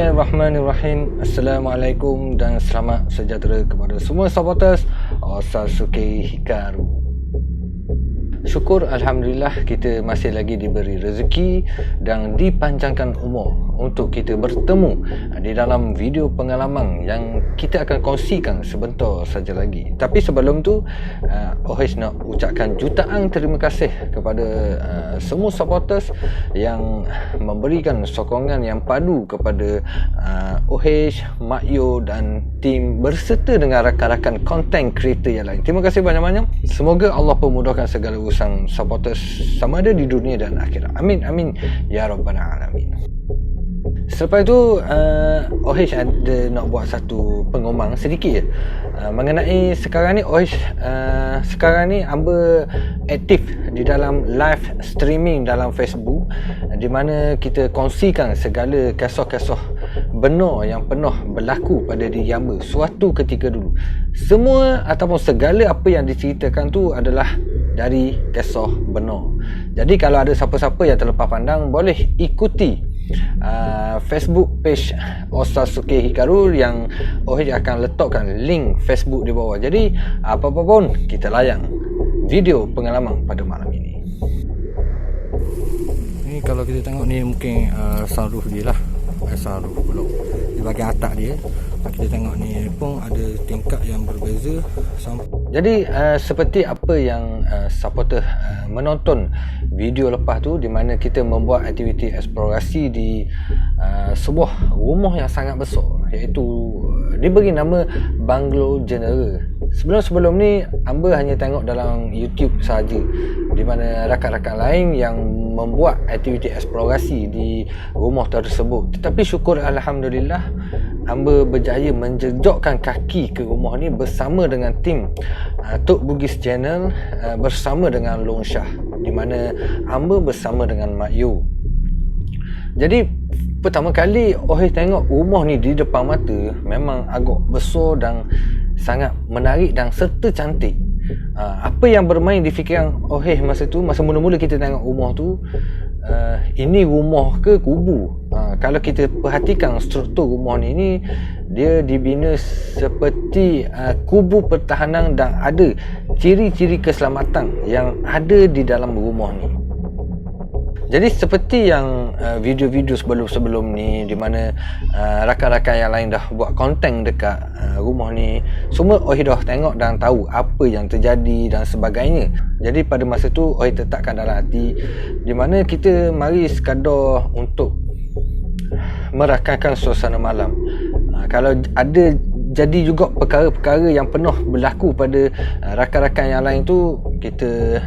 Bismillahirrahmanirrahim. Assalamualaikum dan selamat sejahtera kepada semua supporters Osasuke Hikaru. Syukur Alhamdulillah kita masih lagi diberi rezeki dan dipanjangkan umur untuk kita bertemu di dalam video pengalaman yang kita akan kongsikan sebentar saja lagi. Tapi sebelum tu, OH nak ucapkan jutaan terima kasih kepada semua supporters yang memberikan sokongan yang padu kepada OH, Mak Yo dan tim berserta dengan rakan-rakan content creator yang lain. Terima kasih banyak-banyak. Semoga Allah pemudahkan segala urusan supporters sama ada di dunia dan akhirat. Amin amin ya rabbal alamin. Selepas itu OH ada nak buat satu pengumuman sedikit je mengenai sekarang ni OH sekarang ni hamba aktif di dalam live streaming dalam Facebook, di mana kita kongsikan segala kisah-kisah benar yang pernah berlaku pada diri hamba suatu ketika dulu. Semua ataupun segala apa yang diceritakan tu adalah dari kisah benar. Jadi kalau ada siapa-siapa yang terlepas pandang, boleh ikuti Facebook page Osasuke Hikaru yang OH akan letakkan link Facebook di bawah. Jadi apa-apa pun kita layan video pengalaman pada malam ini. Ni kalau kita tengok ni mungkin sunroof dia lah, sunroof pula di bahagian atas dia. Kita tengok ni pun ada tingkat yang berbeza. Jadi seperti apa yang supporter menonton video lepas tu, di mana kita membuat aktiviti eksplorasi di sebuah rumah yang sangat besar, iaitu diberi nama Banglo General. Sebelum ni hamba hanya tengok dalam YouTube saja, di mana rakan-rakan lain yang membuat aktiviti eksplorasi di rumah tersebut. Tetapi syukur Alhamdulillah hamba berjaya menjejakkan kaki ke rumah ni bersama dengan tim Tok Bugis Channel, bersama dengan Long Shah, di mana hamba bersama dengan Mak Yo. Jadi pertama kali OH tengok rumah ni di depan mata, memang agak besar dan sangat menarik dan serta cantik. Apa yang bermain di fikiran OH masa tu, masa mula-mula kita tengok rumah tu, ini rumah ke kubu? Kalau kita perhatikan struktur rumah ni dia dibina seperti kubu pertahanan dan ada ciri-ciri keselamatan yang ada di dalam rumah ni. Jadi seperti yang video-video sebelum-sebelum ni, di mana rakan-rakan yang lain dah buat konten dekat rumah ni, semua OH dah tengok dan tahu apa yang terjadi dan sebagainya. Jadi pada masa tu OH tetapkan dalam hati, di mana kita mari sekadar untuk merakamkan suasana malam. Kalau ada jadi juga perkara-perkara yang pernah berlaku pada rakan-rakan yang lain tu, kita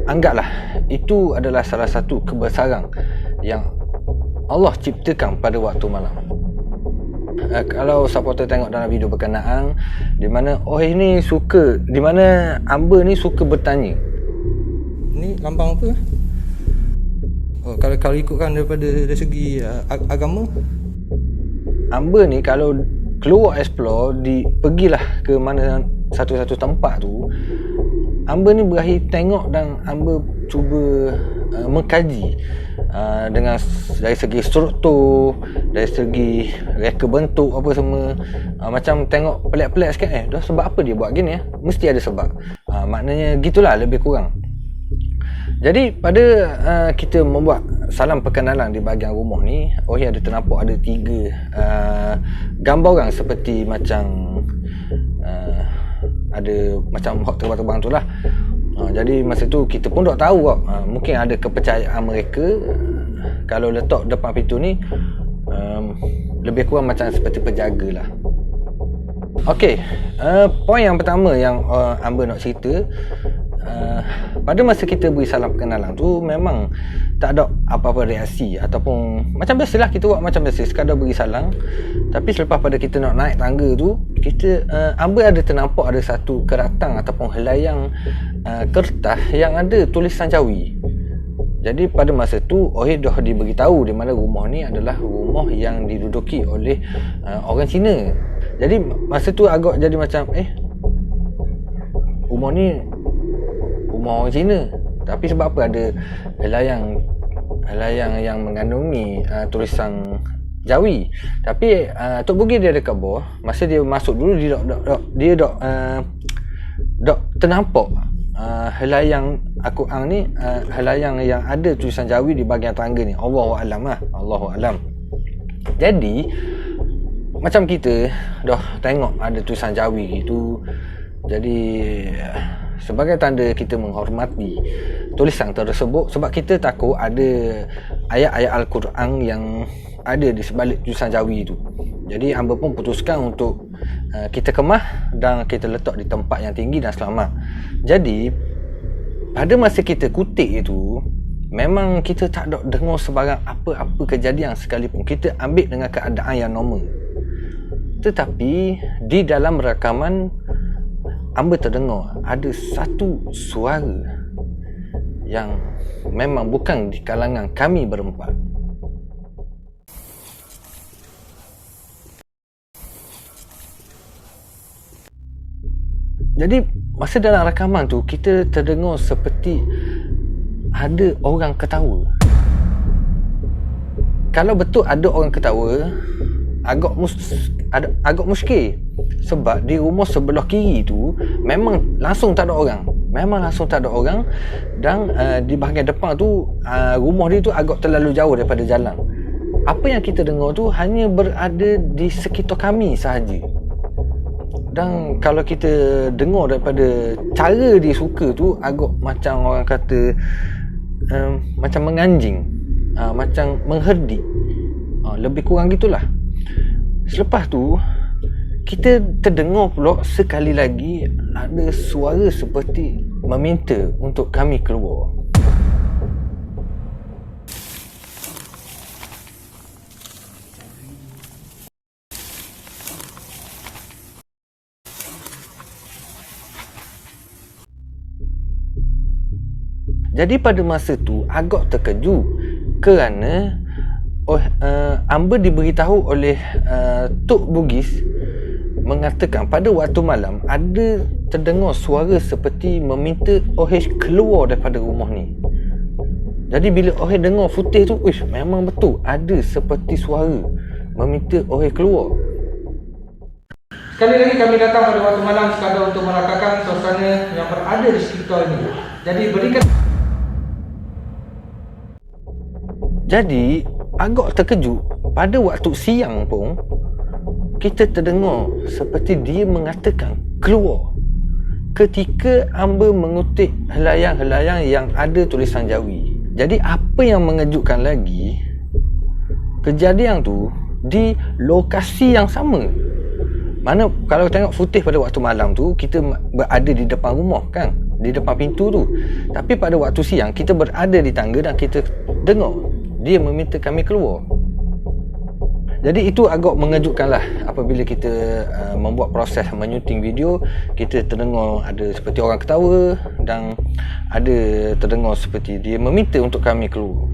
anggaplah itu adalah salah satu kebesaran yang Allah ciptakan pada waktu malam. Kalau supporter tengok dalam video berkenaan, di mana OH ni suka, di mana hamba ni suka bertanya, ni lambang apa? Kalau ikutkan daripada dari segi agama, hamba ni kalau keluar explore, pergilah ke mana satu-satu tempat tu, hamba ni berakhir tengok dan hamba cuba mengkaji dengan dari segi struktur, dari segi reka bentuk apa semua, macam tengok pelik-pelik sikit. Dah sebab apa dia buat gini ya? Mesti ada sebab. Maknanya gitulah lebih kurang. Jadi pada kita membuat salam perkenalan di bahagian rumah ni, OH ada ternampak ada 3 gambaran seperti macam ada macam hot terbang-terbang tu lah. Jadi masa tu kita pun tak tahu mungkin ada kepercayaan mereka kalau letak depan pintu ni lebih kurang macam seperti penjaga lah. Okey, poin yang pertama yang hamba nak cerita, pada masa kita beri salam perkenalan tu memang tak ada apa-apa reaksi, ataupun macam biasalah kita buat macam biasa, sekadar beri salam. Tapi selepas pada kita nak naik tangga tu, kita hamba ada ternampak ada satu keratang ataupun helaiang kertas yang ada tulisan Jawi. Jadi pada masa tu OH dah diberitahu di mana rumah ni adalah rumah yang diduduki oleh orang Cina. Jadi masa tu agak jadi macam rumah ni rumah orang Cina, tapi sebab apa ada helaiang yang mengandungi tulisan Jawi. Tapi Tok Bugis dia dekat bawah. Masa dia masuk dulu dia dok ternampak helayang Al-Quran ni, helayang yang ada tulisan Jawi di bahagian tangga ni. Allahu a'lam lah. Allahu a'lam. Jadi macam kita dah tengok ada tulisan Jawi gitu. Jadi sebagai tanda kita menghormati tulisan tersebut, sebab kita takut ada ayat-ayat Al-Quran yang ada di sebalik tulisan Jawi itu. Jadi hamba pun putuskan untuk kita kemah dan kita letak di tempat yang tinggi dan selamat. Jadi pada masa kita kutip itu, memang kita tak ada dengar sebarang apa-apa kejadian sekalipun. Kita ambil dengan keadaan yang normal. Tetapi di dalam rakaman hamba terdengar ada satu suara yang memang bukan di kalangan kami berempat. Jadi masa dalam rakaman tu kita terdengar seperti ada orang ketawa. Kalau betul ada orang ketawa, agak muskil. Sebab di rumah sebelah kiri tu memang langsung tak ada orang. Dan di bahagian depan tu rumah dia tu agak terlalu jauh daripada jalan. Apa yang kita dengar tu hanya berada di sekitar kami sahaja. Dan kalau kita dengar daripada cara dia suka tu, agak macam orang kata macam menganjing, macam mengherdik, lebih kurang gitulah. Selepas tu kita terdengar pula sekali lagi ada suara seperti meminta untuk kami keluar. Jadi pada masa tu agak terkejut kerana hamba diberitahu oleh Tok Bugis mengatakan pada waktu malam ada terdengar suara seperti meminta OH keluar daripada rumah ni. Jadi bila OH dengar footage tu, memang betul ada seperti suara meminta OH keluar. Sekali lagi kami datang pada waktu malam sekadar untuk merasakan suasana yang berada di sekitar ini. Jadi agak terkejut pada waktu siang pun kita terdengar seperti dia mengatakan keluar ketika hamba mengutip helayang-helayang yang ada tulisan Jawi. Jadi apa yang mengejutkan lagi, kejadian tu di lokasi yang sama. Mana kalau tengok footage pada waktu malam tu kita berada di depan rumah kan, di depan pintu tu. Tapi pada waktu siang kita berada di tangga dan kita dengar dia meminta kami keluar. Jadi itu agak mengejutkan lah. Apabila kita membuat proses menyuting video, kita terdengar ada seperti orang ketawa dan ada terdengar seperti dia meminta untuk kami keluar.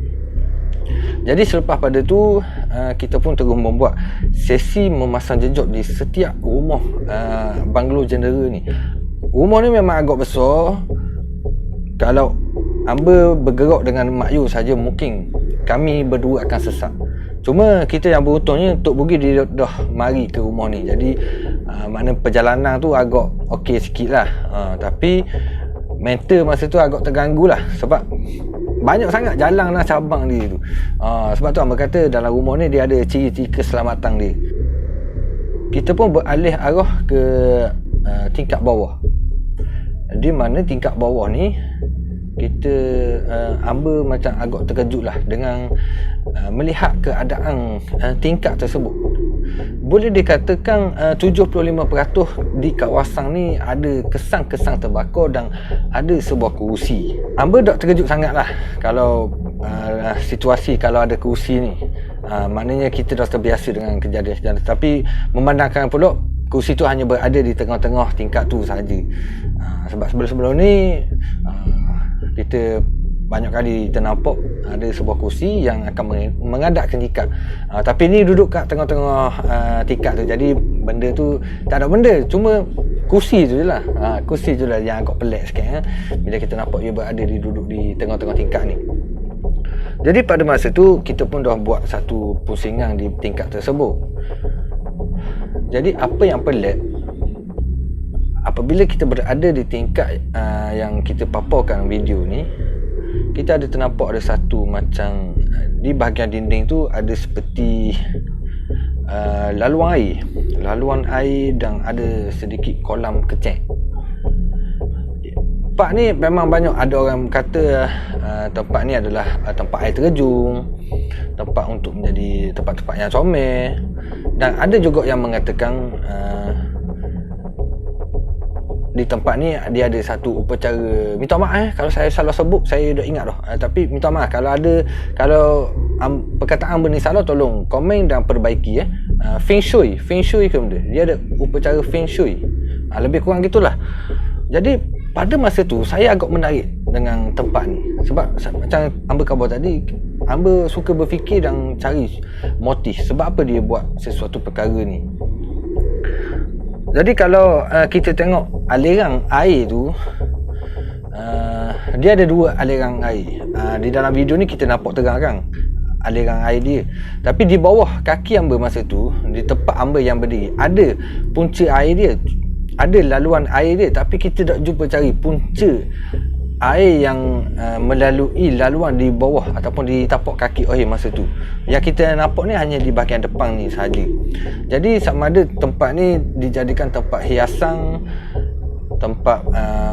Jadi selepas pada tu kita pun terus membuat sesi memasang jejak di setiap rumah banglo jendera ni. Rumah ni memang agak besar. Kalau hamba bergerak dengan Mak Yu saja mungkin kami berdua akan sesak. Cuma kita yang beruntungnya Tok Bugis dia dah mari ke rumah ni. Jadi makna perjalanan tu agak okey sikit lah. Tapi mental masa tu agak terganggu lah. Sebab banyak sangat jalan lah cabang dia tu. Sebab tu hamba kata dalam rumah ni dia ada ciri-ciri keselamatan dia. Kita pun beralih arah ke tingkat bawah. Di mana tingkat bawah ni kita hamba macam agak terkejut lah dengan melihat keadaan tingkat tersebut. Boleh dikatakan 75% di kawasan ni ada kesan-kesan terbakar dan ada sebuah kerusi. Hamba tak terkejut sangat lah kalau situasi kalau ada kerusi ni. Maknanya kita dah terbiasa dengan kejadian-kejadian. Tapi memandangkan pula kerusi tu hanya berada di tengah-tengah tingkat tu sahaja. Sebab sebelum-sebelum ni kita banyak kali ternampak ada sebuah kursi yang akan mengadapkan tingkat. Tapi ni duduk kat tengah-tengah tingkat tu. Jadi benda tu tak ada benda, cuma kursi tu je lah. Kursi tu lah yang agak pelik sikit. Bila kita nampak dia berada duduk di tengah-tengah tingkat ni. Jadi pada masa tu kita pun dah buat satu pusingan di tingkap tersebut. Jadi apa yang pelik, apabila kita berada di tingkap yang kita paparkan video ni, kita ada ternampak ada satu macam di bahagian dinding tu ada seperti laluan air dan ada sedikit kolam kecil. Tempat ni memang banyak ada orang kata tempat ni adalah tempat air terjun, tempat untuk menjadi tempat-tempat yang comel, dan ada juga yang mengatakan di tempat ni dia ada satu upacara, minta maaf kalau saya salah sebut, saya dah ingat dah, tapi minta maaf kalau perkataan benda salah, tolong komen dan perbaiki. Feng Shui ke benda, dia ada upacara Feng Shui, lebih kurang gitulah. Jadi pada masa tu saya agak menarik dengan tempat ni, sebab macam hamba khabar tadi, hamba suka berfikir dan cari motif sebab apa dia buat sesuatu perkara ni. Jadi kalau kita tengok aliran air tu, dia ada dua aliran air. Di dalam video ni kita nampak terang-terang aliran air dia. Tapi di bawah kaki hamba masa tu, di tempat hamba yang berdiri, ada punca air dia, ada laluan air dia, tapi kita tak jumpa cari punca air yang melalui laluan di bawah ataupun di tapak kaki Ohis masa tu. Yang kita nampak ni hanya di bahagian depan ni sahaja. Jadi sama ada tempat ni dijadikan tempat hiasan, tempat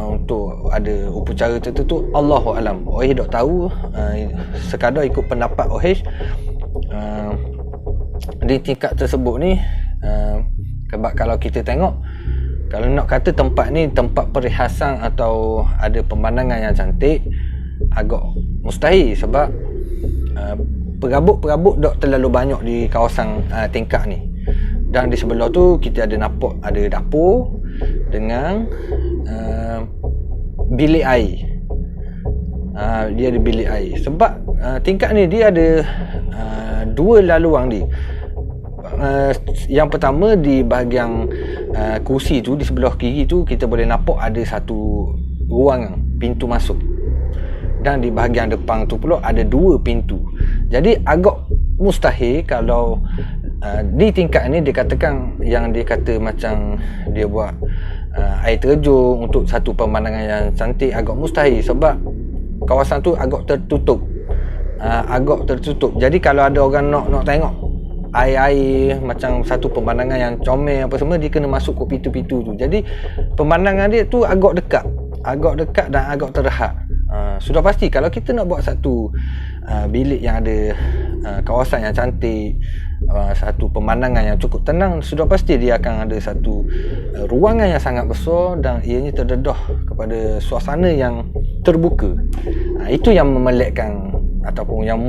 untuk ada upacara tertentu, Allahu alam. Ohis tak tahu, sekadar ikut pendapat Ohis di tingkat tersebut ni. Sebab kalau kita tengok, kalau nak kata tempat ni tempat perhiasan atau ada pemandangan yang cantik, agak mustahil sebab perabot-perabot tak terlalu banyak di kawasan tingkap ni. Dan di sebelah tu kita ada nampak ada dapur dengan bilik air. Dia ada bilik air. Sebab tingkap ni dia ada dua laluan dia. Yang pertama di bahagian kursi tu, di sebelah kiri tu kita boleh nampak ada satu ruangan, pintu masuk. Dan di bahagian depan tu pula ada dua pintu. Jadi agak mustahil kalau di tingkat ni dikatakan, yang dia kata macam dia buat air terjun untuk satu pemandangan yang cantik, agak mustahil sebab kawasan tu agak tertutup. Jadi kalau ada orang nak tengok air-air macam satu pemandangan yang comel apa semua, dia kena masuk ke pintu-pintu tu. Jadi pemandangan dia tu agak dekat dan agak terhad. Sudah pasti kalau kita nak buat satu bilik yang ada kawasan yang cantik, satu pemandangan yang cukup tenang, sudah pasti dia akan ada satu ruangan yang sangat besar dan ianya terdedah kepada suasana yang terbuka. Itu yang memelekkan ataupun yang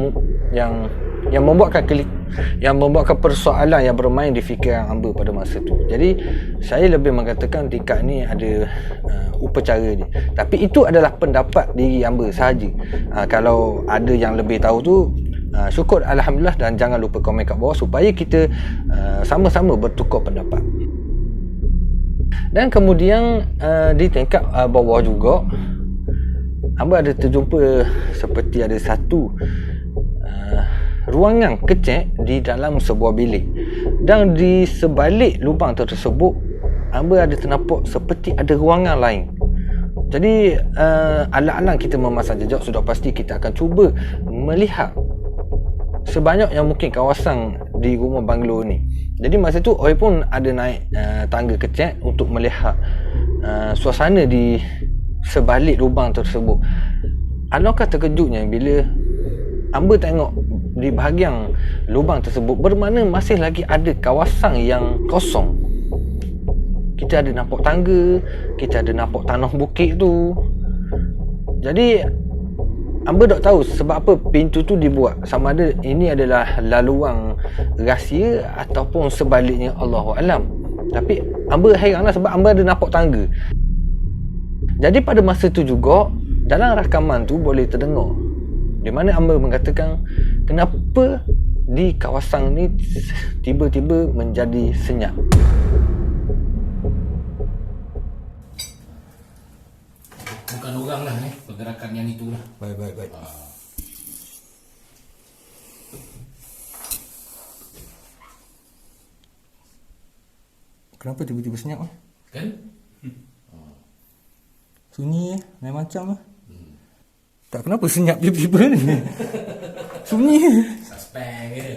membuatkan persoalan yang bermain di fikiran hamba pada masa tu. Jadi saya lebih mengatakan tingkap ni ada upacara dia. Tapi itu adalah pendapat diri hamba sahaja. Kalau ada yang lebih tahu tu, syukur, alhamdulillah, dan jangan lupa komen kat bawah supaya kita sama-sama bertukar pendapat. Dan kemudian di tingkap bawah juga hamba ada terjumpa seperti ada satu ruangan kecil di dalam sebuah bilik, dan di sebalik lubang tersebut hamba ada ternampak seperti ada ruangan lain. Jadi alang-alang kita memasang jejak, sudah pasti kita akan cuba melihat sebanyak yang mungkin kawasan di rumah banglo ni. Jadi masa tu Oi pun ada naik tangga kecil untuk melihat suasana di sebalik lubang tersebut. Alangkah terkejutnya bila hamba tengok di bahagian lubang tersebut bermakna masih lagi ada kawasan yang kosong. Kita ada nampak tangga, kita ada nampak tanah bukit tu. Jadi hamba tak tahu sebab apa pintu tu dibuat, sama ada ini adalah laluan rahsia ataupun sebaliknya, Allahu alam. Tapi hamba heranlah sebab hamba ada nampak tangga. Jadi pada masa tu juga dalam rakaman tu boleh terdengar di mana hamba mengatakan, kenapa di kawasan ni tiba-tiba menjadi senyap. Bukan orang lah pergerakan yang itulah. Baik. Kenapa tiba-tiba senyap lah? Kan? Sunyi lain macam lah. Tak kenapa senyap tiba-tiba ni. Sunyi. Suspend ke?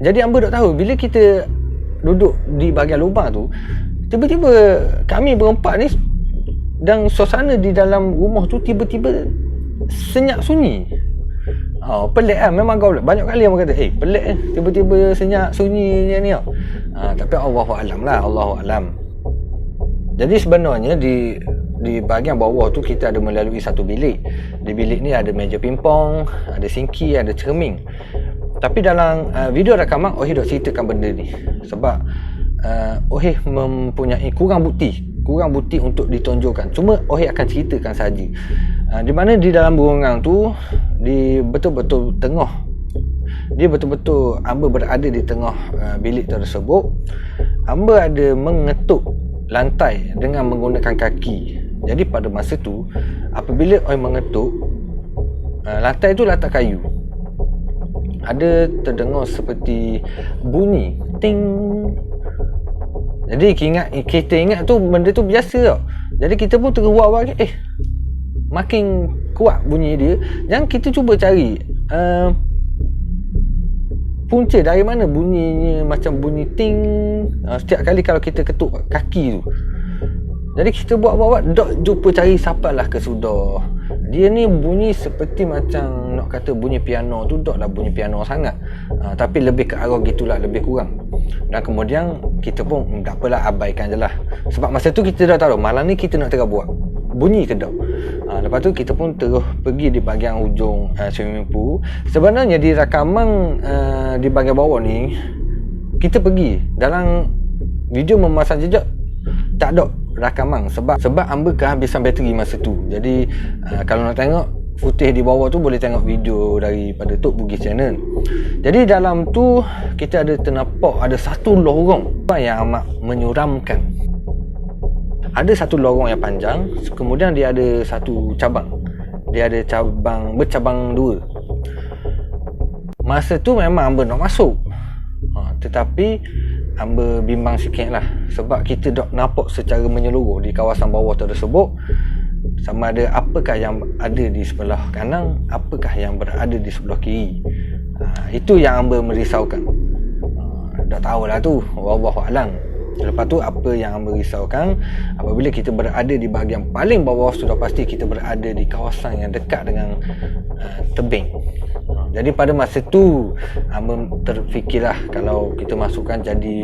Jadi hamba tak tahu bila kita duduk di bahagian lubang tu, tiba-tiba kami berempat ni dan suasana di dalam rumah tu tiba-tiba senyap sunyi. Pelik lah, memang kau banyak kali orang kata pelik tiba-tiba senyap sunyi ni tau. Tapi Allahualam lah, Allahualam. Jadi sebenarnya di bahagian bawah tu kita ada melalui satu bilik. Di bilik ni ada meja pingpong, ada sinki, ada cermin. Tapi dalam video rakaman Oheh dah ceritakan benda ni sebab Oheh mempunyai kurang bukti untuk ditonjolkan. Cuma Oheh akan ceritakan saja. Di mana di dalam ruangan tu dia betul-betul hamba berada di tengah bilik tersebut. Hamba ada mengetuk lantai dengan menggunakan kaki. Jadi pada masa tu apabila Oheh mengetuk, lantai tu lantai kayu, ada terdengar seperti bunyi ting. Jadi kita ingat tu benda tu biasa tau. Jadi kita pun terbuat makin kuat bunyi dia. Yang kita cuba cari punca dari mana bunyinya macam bunyi ting setiap kali kalau kita ketuk kaki tu. Jadi kita buat dok jumpa cari sampailah ke sudah. Dia ni bunyi seperti macam nak kata bunyi piano tu, doklah bunyi piano sangat. Tapi lebih ke arah gitulah, lebih kurang. Dan kemudian kita pun tak apalah, abaikan je lah. Sebab masa tu kita dah tahu malam ni kita nak buat bunyi ke tak. Lepas tu kita pun terus pergi di bahagian hujung swimming pool. Sebenarnya di rakaman di bahagian bawah ni kita pergi dalam video memasang jejak tak ada rakaman sebab hamba kehabisan bateri masa tu. Jadi kalau nak tengok footage di bawah tu boleh tengok video daripada Tok Bugis Channel. Jadi dalam tu kita ada ternampak ada satu lorong yang amat menyuramkan. Ada satu lorong yang panjang, kemudian dia ada satu cabang. Dia ada bercabang dua. Masa tu memang hamba nak masuk. Tetapi hamba bimbang sikit lah sebab kita tak nampak secara menyeluruh di kawasan bawah tersebut sama ada apakah yang ada di sebelah kanan, apakah yang berada di sebelah kiri. Itu yang hamba merisaukan. Tak tahulah tu, wallahualam. Lepas tu apa yang hamba risaukan, apabila kita berada di bahagian paling bawah, sudah pasti kita berada di kawasan yang dekat dengan tebing. Jadi pada masa tu hamba terfikirlah kalau kita masukkan jadi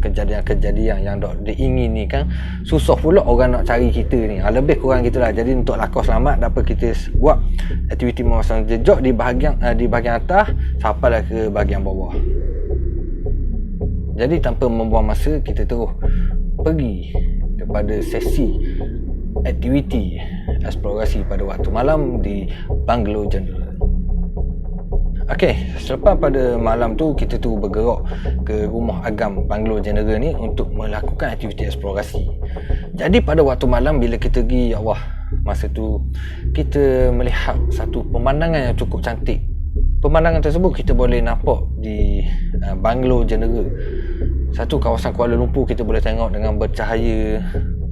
kejadian-kejadian yang tak diingini kan, susah pula orang nak cari kita ni. Lebih kurang gitulah. Jadi untuk lakau selamat dapat kita buat aktiviti memasang jejak di bahagian atas sampailah ke bahagian bawah. Jadi tanpa membuang masa, kita terus pergi kepada sesi aktiviti eksplorasi pada waktu malam di Bungalow General. Okey, selepas pada malam tu kita tu bergerak ke rumah agam Bungalow General ni untuk melakukan aktiviti eksplorasi. Jadi pada waktu malam bila kita pergi, ya Allah, masa tu kita melihat satu pemandangan yang cukup cantik. Pemandangan tersebut kita boleh nampak di Bungalow General. Satu kawasan Kuala Lumpur kita boleh tengok dengan bercahaya.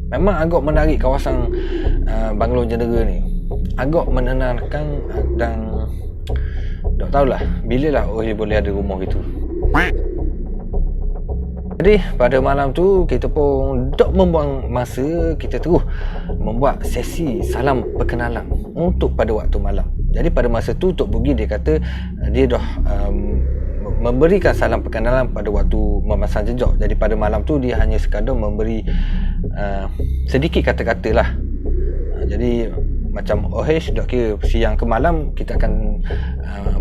Memang agak menarik kawasan Bungalow General ni. Agak menenangkan dan tak tahulah bila lah boleh ada rumah gitu. Jadi pada malam tu kita pun tak membuang masa, kita terus membuat sesi salam perkenalan untuk pada waktu malam. Jadi pada masa tu Tok Bugi dia kata dia dah memberikan salam perkenalan pada waktu memasang jejak. Jadi pada malam tu dia hanya sekadar memberi sedikit kata-kata lah. Jadi macam dah kira siang ke malam kita akan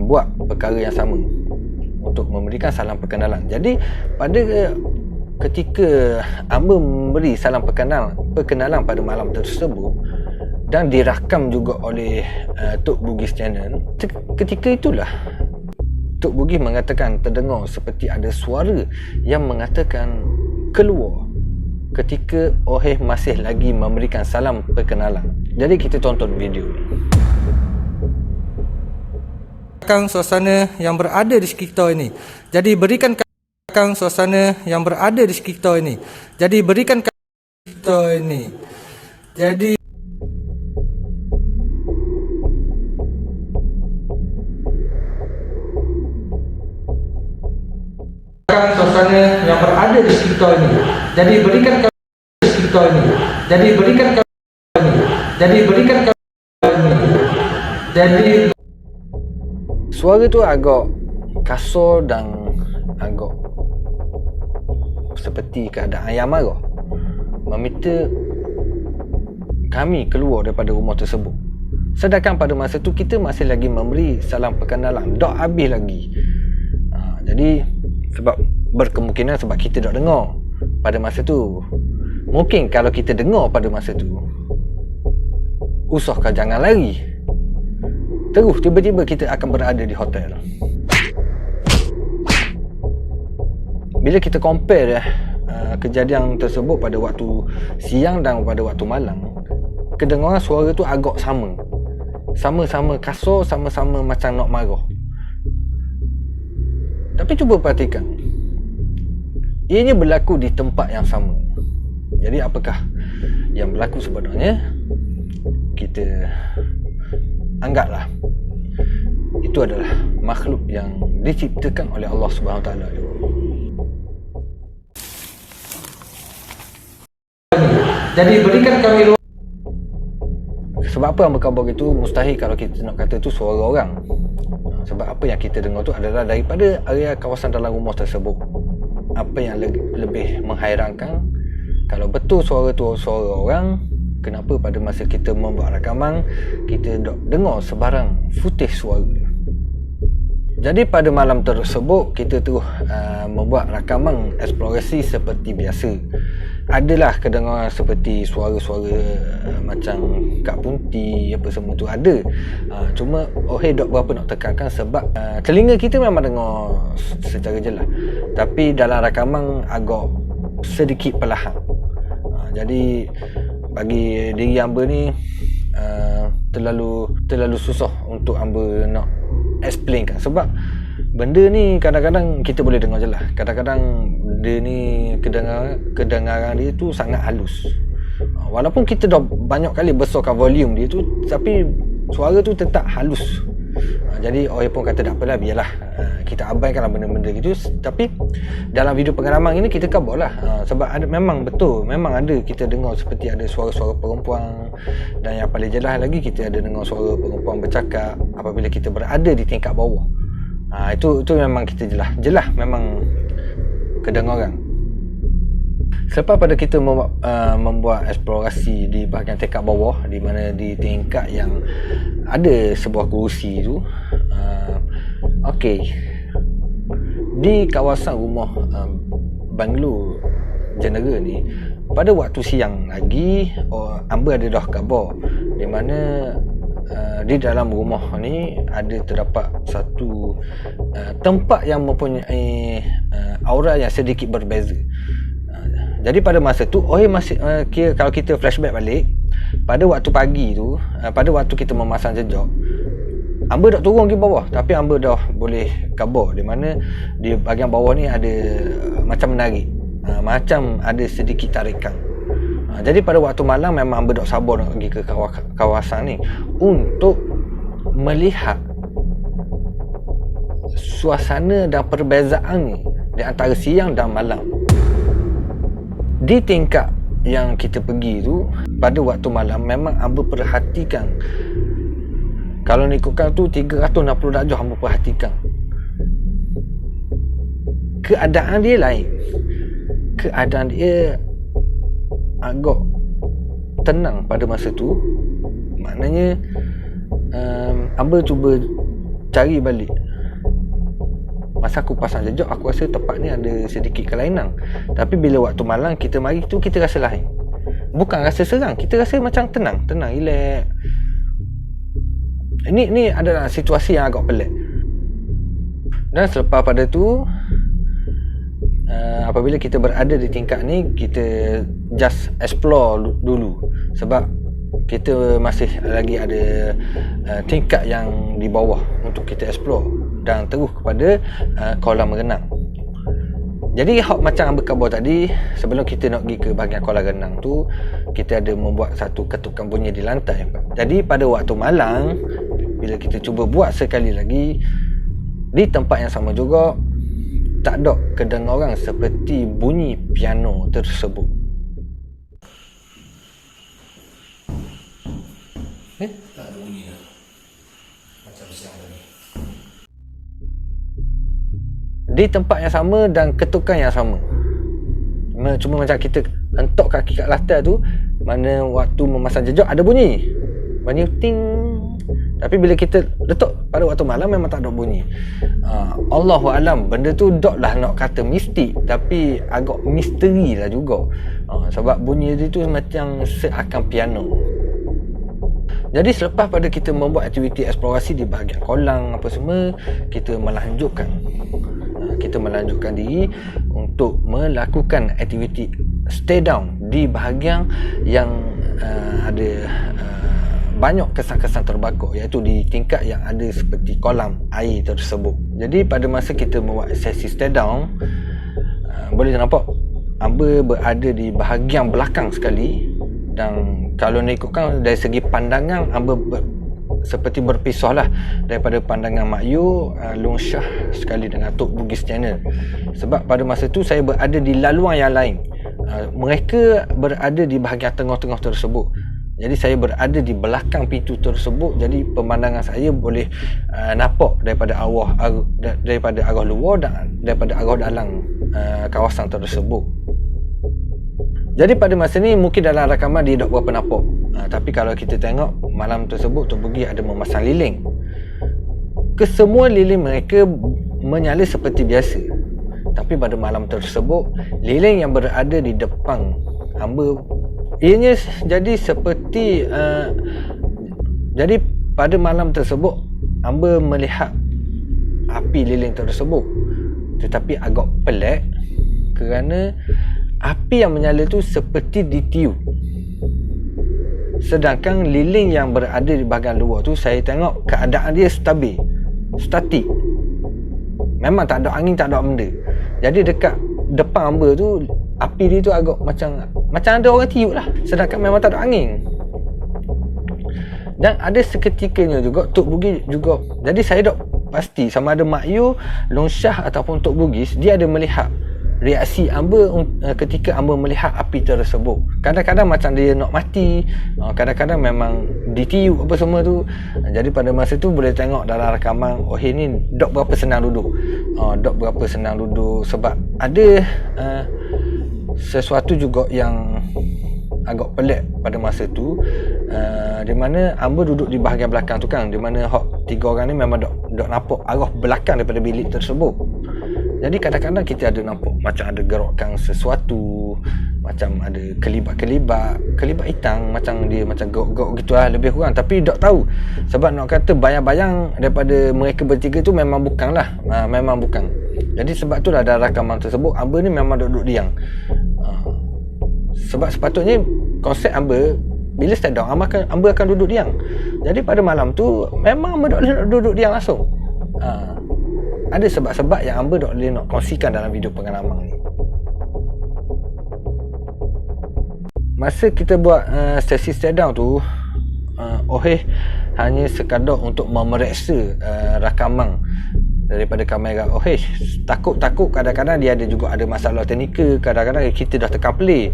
buat perkara yang sama untuk memberikan salam perkenalan. Jadi pada ketika hamba memberi salam perkenalan pada malam tersebut dan dirakam juga oleh Tok Bugis Channel, ketika itulah Tok Bugis mengatakan terdengar seperti ada suara yang mengatakan keluar ketika Oheh masih lagi memberikan salam perkenalan. Jadi kita tonton video ni. Suasana yang berada di sekitar ini. Jadi berikan suasana yang berada di sekitar ini. Jadi berikan kita ini. Jadi suasana yang berada di sekitar ini. Jadi berikan di sekitar ini. Jadi berikan ini. Jadi berikan ini. Jadi suara tu agak kasar dan agak seperti keadaan yang marah, meminta kami keluar daripada rumah tersebut. Sedangkan pada masa tu kita masih lagi memberi salam perkenalan, tak habis lagi. Jadi sebab berkemungkinan sebab kita tak dengar pada masa tu. Mungkin kalau kita dengar pada masa tu, usahakan jangan lari. Terus tiba-tiba kita akan berada di hotel. Bila kita compare kejadian tersebut pada waktu siang dan pada waktu malam, kedengaran suara tu agak sama. Sama-sama kasar, sama-sama macam nak marah. Tapi cuba perhatikan, ianya berlaku di tempat yang sama. Jadi apakah yang berlaku sebenarnya? Kita anggaplah itu adalah makhluk yang diciptakan oleh Allah Subhanahu Wa Taala. Jadi berikan kami ruang. Sebab apa yang berkhabar itu mustahil kalau kita nak kata itu suara orang. Sebab apa yang kita dengar tu adalah daripada area kawasan dalam rumah tersebut. Apa yang lebih menghairankan, kalau betul suara tu suara orang, kenapa pada masa kita membuat rakaman kita dengar sebarang footage suara. Jadi pada malam tersebut kita terus membuat rakaman eksplorasi seperti biasa. Adalah kedengaran seperti suara-suara macam Kak Punti apa semua tu ada. Cuma dok berapa nak tekankan sebab telinga kita memang dengar secara jelas. Tapi dalam rakaman agak sedikit perlahan. Jadi bagi diri hamba ni terlalu susah untuk hamba nak explain kan. Sebab benda ni kadang-kadang kita boleh dengar jelas, kadang-kadang dia ni kedengaran dia tu sangat halus. Walaupun kita dah banyak kali besarkan volume dia tu, tapi suara tu tetap halus. Jadi orang pun kata tak apalah, biarlah kita abaikanlah benda-benda gitu. Tapi dalam video pengalaman ini kita kabarlah, sebab memang betul, memang ada kita dengar seperti ada suara-suara perempuan. Dan yang paling jelas lagi, kita ada dengar suara perempuan bercakap apabila kita berada di tingkat bawah. Itu memang kita jelas memang kedengaran. Selepas pada kita membuat eksplorasi di bahagian tingkat bawah, di mana di tingkat yang ada sebuah kerusi tu, di kawasan rumah banglo General ni, pada waktu siang lagi hamba ada dah khabar di mana di dalam rumah ni ada terdapat satu tempat yang mempunyai aura yang sedikit berbeza. Jadi pada masa tu masih kalau kita flashback balik pada waktu pagi tu, pada waktu kita memasang jejak, hamba tak turun ke bawah, tapi hamba dah boleh khabar di mana di bahagian bawah ni ada macam menarik, macam ada sedikit tarikan. Jadi pada waktu malam memang hamba tak sabar nak pergi ke kawasan ni untuk melihat suasana dan perbezaan ni di antara siang dan malam. Di tingkat yang kita pergi tu, pada waktu malam memang hamba perhatikan, kalau ni ikutkan tu 360 darjah hamba perhatikan keadaan dia lain. Keadaan dia agak tenang pada masa tu. Maknanya hamba cuba cari balik. Masa aku pasang jejak, aku rasa tempat ni ada sedikit kelainan. Tapi bila waktu malam kita mari tu, kita rasa lain. Bukan rasa serang, kita rasa macam tenang, relax. Ini adalah situasi yang agak pelik. Dan selepas pada tu, apabila kita berada di tingkat ni, kita just explore dulu. Sebab kita masih lagi ada tingkat yang di bawah untuk kita explore, dan terus kepada kolam renang. Jadi hak macam ambil khabar tadi, sebelum kita nak pergi ke bahagian kolam renang tu, kita ada membuat satu ketukan bunyi di lantai. Jadi pada waktu malam, bila kita cuba buat sekali lagi di tempat yang sama juga, tak ada kedengaran seperti bunyi piano tersebut. Tak ada bunyi dah. Macam siang tadi. Di tempat yang sama dan ketukan yang sama. Cuma macam kita hentak kaki kat lantai tu, mana waktu memasang jejak ada bunyi. Bunyi ting. Tapi bila kita letak pada waktu malam memang tak ada bunyi. Allahualam, benda tu taklah nak kata mistik, tapi agak misteri lah juga. Sebab bunyi tu macam seakan piano. Jadi selepas pada kita membuat aktiviti eksplorasi di bahagian kolam apa semua, kita melanjutkan diri untuk melakukan aktiviti stay down di bahagian yang ada banyak kesan-kesan terbakar, iaitu di tingkat yang ada seperti kolam air tersebut. Jadi pada masa kita membuat sesi stay down, boleh nampak Amber berada di bahagian belakang sekali, dan kalau nak ikutkan dari segi pandangan, Amber seperti berpisah lah daripada pandangan Mak Yu, Long Shah sekali dengan Tok Bugis Channel. Sebab pada masa tu saya berada di laluan yang lain, mereka berada di bahagian tengah-tengah tersebut. Jadi saya berada di belakang pintu tersebut. Jadi pemandangan saya boleh nampak daripada arah luar dan daripada arah dalam kawasan tersebut. Jadi pada masa ni mungkin dalam rakaman dia tak berapa nampak, tapi kalau kita tengok malam tersebut, Tok Bugi ada memasang lilin. Kesemua lilin mereka menyala seperti biasa. Tapi pada malam tersebut, lilin yang berada di depan Amber, ianya jadi seperti jadi pada malam tersebut Amber melihat api lilin tersebut, tetapi agak pelik kerana api yang menyala tu seperti ditiup. Sedangkan lilin yang berada di bahagian luar tu, saya tengok keadaan dia stabil, statik. Memang tak ada angin, tak ada benda. Jadi dekat depan Amber tu, api dia tu agak macam ada orang tiup lah. Sedangkan memang tak ada angin. Dan ada seketikanya juga Tok Bugis juga. Jadi saya tak pasti sama ada Mak Yu, Long Shah ataupun Tok Bugis, dia ada melihat reaksi Amber ketika Amber melihat api tersebut. Kadang-kadang macam dia nak mati, kadang-kadang memang ditiup apa semua tu. Jadi pada masa tu boleh tengok dalam rakaman, ni dok berapa senang duduk. Dok berapa senang duduk sebab ada sesuatu juga yang agak pelik pada masa tu, di mana Amber duduk di bahagian belakang tu kan, di mana tiga orang ni memang dok nampak arah belakang daripada bilik tersebut. Jadi kadang-kadang kita ada nampak macam ada gerakan sesuatu, macam ada kelibat hitam, macam dia macam gerok-gerok gitu lah lebih kurang. Tapi tak tahu, sebab nak kata bayang-bayang daripada mereka bertiga tu memang bukan lah, memang bukan. Jadi sebab tu lah dalam rakaman tersebut Amber ni memang duduk diam. Sebab sepatutnya konsep Amber, bila stand down Amber akan duduk diam. Jadi pada malam tu memang Amber tak duduk diam langsung. Ada sebab-sebab yang Amber tak boleh nak kongsikan dalam video pengalaman ni. Masa kita buat sesi stay down tu, hanya sekadar untuk memeriksa rakaman daripada kamera. Takut kadang-kadang dia ada juga ada masalah teknikal. Kadang-kadang kita dah tekan play,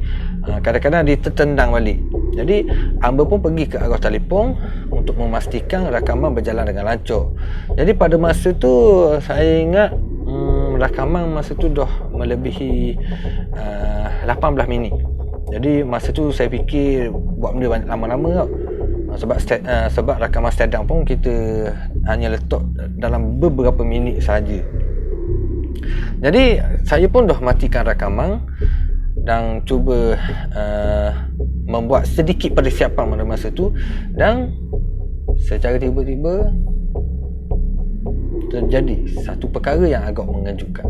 kadang-kadang dia tertendang balik. Jadi Amber pun pergi ke arah telefon untuk memastikan rakaman berjalan dengan lancar. Jadi pada masa tu saya ingat rakaman masa tu dah melebihi 18 minit. Jadi masa tu saya fikir buat benda lama-lama tau. Sebab rakaman stay down pun kita hanya letak dalam beberapa minit saja. Jadi saya pun dah matikan rakaman dan cuba membuat sedikit persiapan pada masa tu, dan secara tiba-tiba terjadi satu perkara yang agak mengejutkan.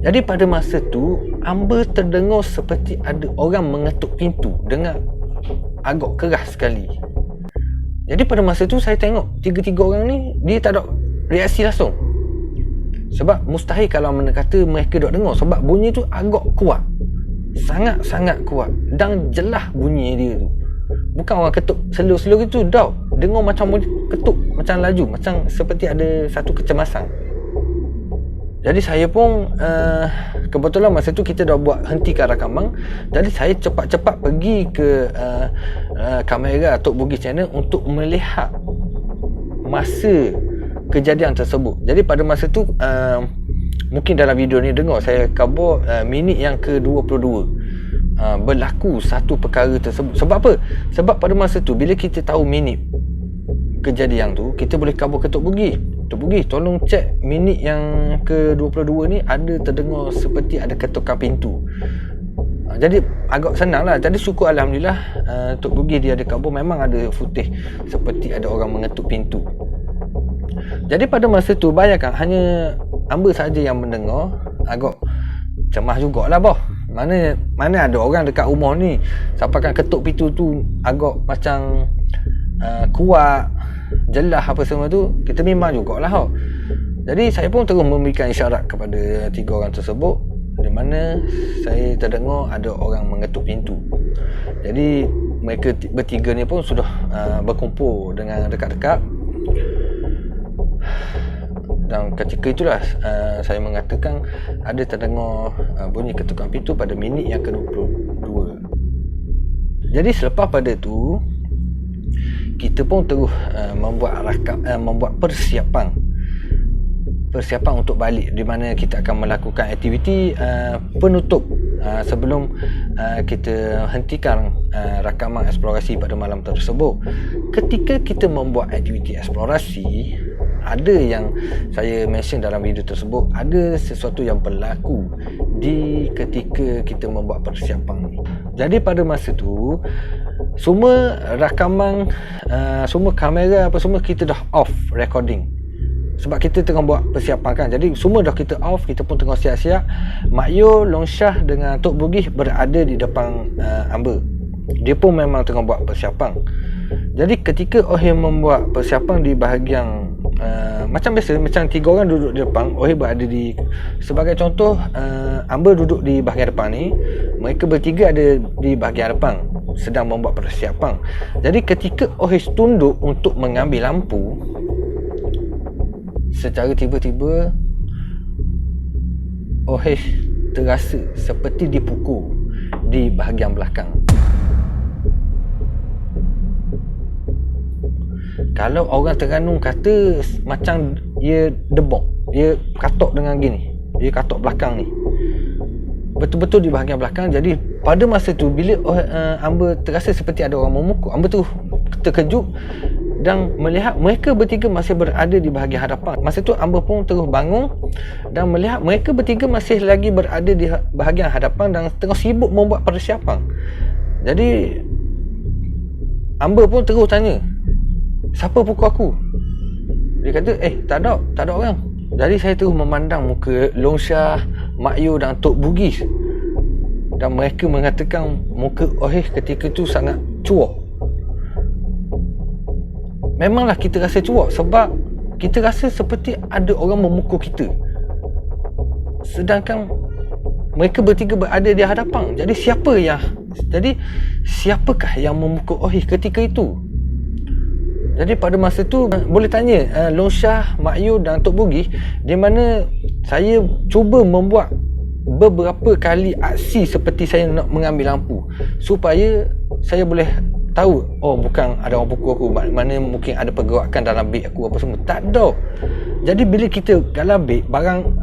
Jadi pada masa tu Amber terdengar seperti ada orang mengetuk pintu dengan agak keras sekali. Jadi pada masa tu saya tengok tiga-tiga orang ni dia tak ada reaksi langsung. Sebab mustahil kalau mana kata mereka dok dengar, sebab bunyi tu agak kuat. Sangat-sangat kuat dan jelas bunyi dia tu. Bukan orang ketuk slow-slow gitu, dah dengar macam ketuk, macam laju, macam seperti ada satu kecemasan. Jadi saya pun kebetulan masa tu kita dah buat hentikan rakaman. Jadi saya cepat-cepat pergi ke kamera Tok Bugis Channel untuk melihat masa kejadian tersebut. Jadi pada masa tu mungkin dalam video ni dengar saya khabar minit yang ke-22 berlaku satu perkara tersebut. Sebab apa? Sebab pada masa tu bila kita tahu minit kejadian tu, kita boleh khabar ke Tok Bugis. Tok Bugis, tolong cek minit yang ke-22 ni ada terdengar seperti ada ketukan pintu. Jadi agak senang lah. Jadi syukur Alhamdulillah Tok Bugis dia ada khabar memang ada footage seperti ada orang mengetuk pintu. Jadi pada masa tu bayangkan hanya Amber saja yang mendengar, agak cemas jugalah boh. Mana ada orang dekat rumah ni sampai kan ketuk pintu tu agak macam kuat, jelas apa semua tu, kita memang jugalah. Jadi saya pun terus memberikan isyarat kepada tiga orang tersebut, di mana saya terdengar ada orang mengetuk pintu. Jadi mereka bertiga ni pun sudah berkumpul dengan dekat-dekat. Dan ketika itulah saya mengatakan ada terdengar bunyi ketukan pintu pada minit yang ke-22. Jadi selepas pada tu kita pun terus membuat persiapan untuk balik, di mana kita akan melakukan aktiviti penutup sebelum kita hentikan rakaman eksplorasi pada malam tersebut. Ketika kita membuat aktiviti eksplorasi, ada yang saya mention dalam video tersebut, ada sesuatu yang berlaku di ketika kita membuat persiapan ni. Jadi pada masa tu semua rakaman, semua kamera apa semua kita dah off recording. Sebab kita tengah buat persiapan kan. Jadi semua dah kita off, kita pun tengah siap-siap. Mak Yo, Long Syah dengan Tok Bugis berada di depan Amber. Dia pun memang tengah buat persiapan. Jadi ketika Ohim membuat persiapan di bahagian macam biasa, macam tiga orang duduk di depan, Ohim berada di, sebagai contoh, Amber duduk di bahagian depan ni, mereka bertiga ada di bahagian depan sedang membuat persiapan. Jadi ketika Ohim tunduk untuk mengambil lampu, secara tiba-tiba Ohim terasa seperti dipukul di bahagian belakang. Kalau orang Terengganu kata macam dia debok, dia katok dengan gini, dia katok belakang ni, betul-betul di bahagian belakang. Jadi pada masa tu bila Amber terasa seperti ada orang memukul, Amber tu terkejut dan melihat mereka bertiga masih berada di bahagian hadapan. Masa tu Amber pun terus bangun dan melihat mereka bertiga masih lagi berada di bahagian hadapan dan tengah sibuk membuat persiapan. Jadi Amber pun terus tanya, siapa pukul aku? Dia kata, tak ada orang. Jadi saya terus memandang muka Long Syah, Mak Yo dan Tok Bugis, dan mereka mengatakan muka Ohim ketika tu sangat cuak. Memanglah kita rasa cuak sebab kita rasa seperti ada orang memukul kita, sedangkan mereka bertiga berada di hadapan. Jadi siapakah yang memukul Ohim ketika itu? Jadi pada masa tu boleh tanya Long Syah, Mak Yo dan Tok Bugis, di mana saya cuba membuat beberapa kali aksi seperti saya nak mengambil lampu supaya saya boleh tahu, bukan ada orang pukul aku, mana mungkin ada pergerakan dalam beg aku apa semua. Tak ada. Jadi bila kita dalam beg,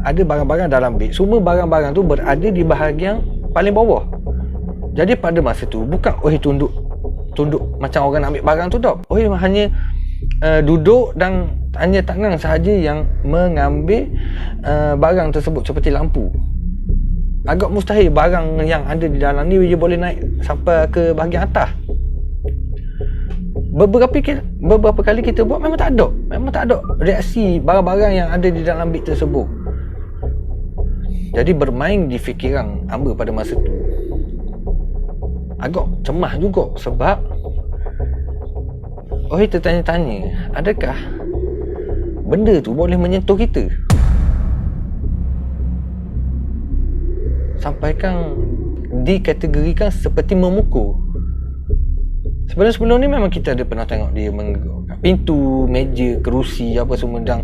ada barang-barang dalam beg, semua barang-barang tu berada di bahagian paling bawah. Jadi pada masa tu bukan Ohim tunduk macam orang nak ambil barang tu tak. Ohim hanya duduk dan hanya tangan sahaja yang mengambil barang tersebut seperti lampu. Agak mustahil barang yang ada di dalam ni dia boleh naik sampai ke bahagian atas. Beberapa kali kita buat memang tak ada reaksi barang-barang yang ada di dalam beg tersebut. Jadi bermain di fikiran hamba pada masa tu agak cemas juga, sebab tertanya-tanya, adakah benda tu boleh menyentuh kita? Sampaikan dikategorikan seperti memukul. Sebelum ni memang kita ada pernah tengok dia menggerakkan pintu, meja, kerusi, apa semua, dan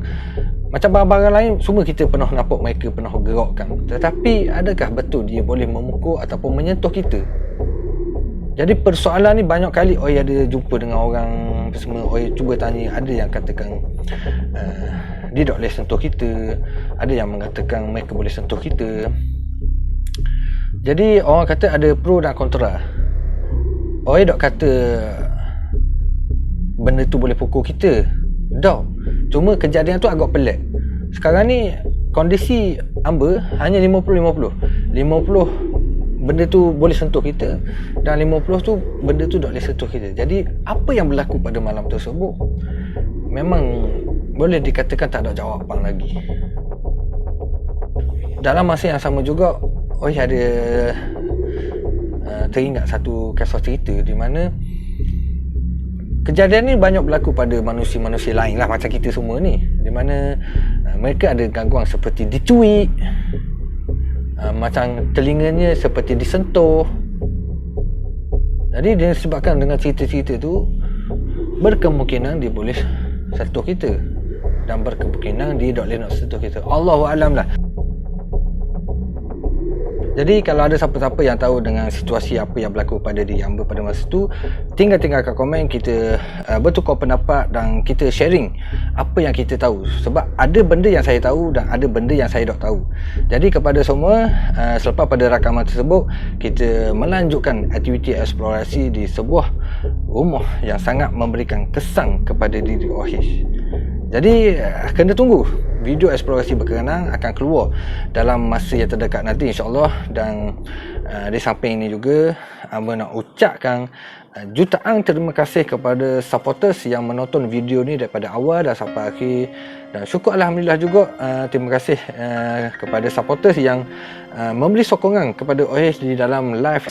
macam barang-barang lain semua kita pernah nampak mereka pernah gerakkan. Tetapi adakah betul dia boleh memukul ataupun menyentuh kita? Jadi persoalan ni banyak kali ada jumpa dengan orang semua, cuba tanya, ada yang katakan dia tak boleh sentuh kita, ada yang mengatakan mereka boleh sentuh kita. Jadi orang kata ada pro dan kontra. Orang tak kata benda tu boleh pukul kita, tak. Cuma kejadian tu agak pelik. Sekarang ni kondisi hamba hanya 50-50. 50 benda tu boleh sentuh kita, dan 50 tu benda tu tak boleh sentuh kita. Jadi apa yang berlaku pada malam tersebut memang boleh dikatakan tak ada jawapan lagi. Dalam masa yang sama juga ada teringat satu kisah cerita di mana kejadian ni banyak berlaku pada manusia-manusia lain lah, macam kita semua ni, di mana mereka ada gangguan seperti dicuik, macam telinganya seperti disentuh. Jadi disebabkan dengan cerita-cerita tu, berkemungkinan dia boleh sentuh kita, dan berkemungkinan dia tak boleh nak sentuh kita. Allahu a'lam lah. Jadi kalau ada siapa-siapa yang tahu dengan situasi apa yang berlaku pada diri hamba pada masa tu, tinggalkan komen, kita bertukar pendapat dan kita sharing apa yang kita tahu. Sebab ada benda yang saya tahu dan ada benda yang saya tak tahu. Jadi kepada semua, selepas pada rakaman tersebut, kita melanjutkan aktiviti eksplorasi di sebuah rumah yang sangat memberikan kesan kepada diri Ohish. Jadi kena tunggu, video eksplorasi berkenaan akan keluar dalam masa yang terdekat nanti, insyaAllah. Dan di samping ini juga, hamba nak ucapkan jutaan terima kasih kepada supporters yang menonton video ni daripada awal dan sampai akhir. Dan syukur Alhamdulillah juga, terima kasih kepada supporters yang memberi sokongan kepada Ohish di dalam live